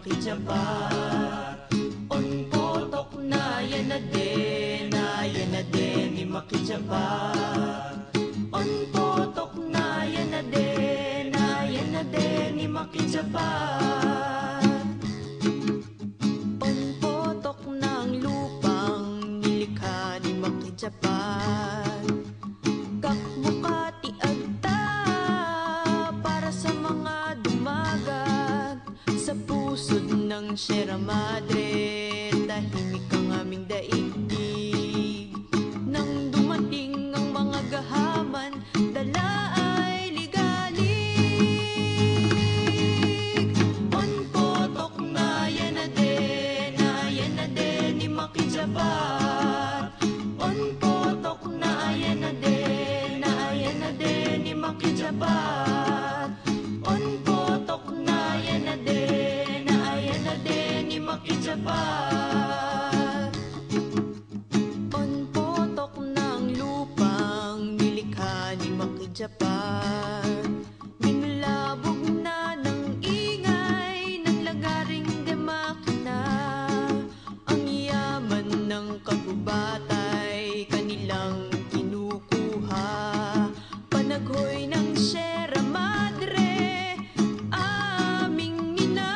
makijabat. On potok na yan na din ni makijabat. On potok na yan na din ni makijabat. On potok ng lupang nilikha ni makijabat. Kakbukati agta para sa mga dumagat sa pusod ng Sierra Madre. Tahimik ang aming daigdig nang dumating ang mga gahaman, dala ay ligalig. On potok na yan na din ni makijabat. On potok na yan na din ni makijabat. On potok na yan na din ni makijabat. On potok ng lupang nilikha ni makijabat. Minulabog na ng ingay ng lagaring demakina. Ang yaman ng kagubatay kanilang kinukuha. Panaghoy ng Sierra Madre, aming ina.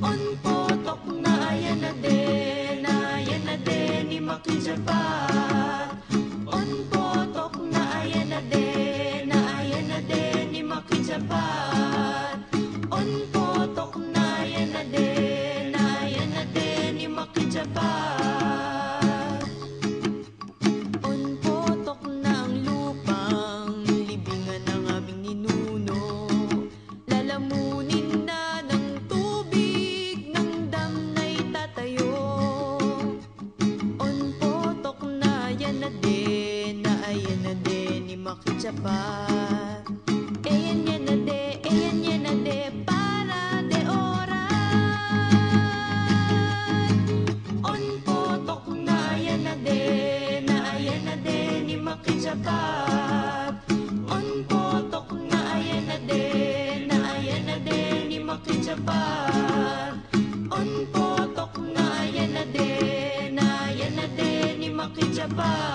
On potok na yan na din ni makijabat. On potok na yan na din ni makijabat. On potok na yan na din ni makijabat. On potok ng lupang libingan ng aming ninuno. Lalamunin na ng tubig ng dam na'y tatayo. On potok na yan na din ni makijabat. Ayan yan na de para de oran. On potok na yan na din ni makijabat. On potok na yan na din ni makijabat. On potok na yan na din ni makijabat.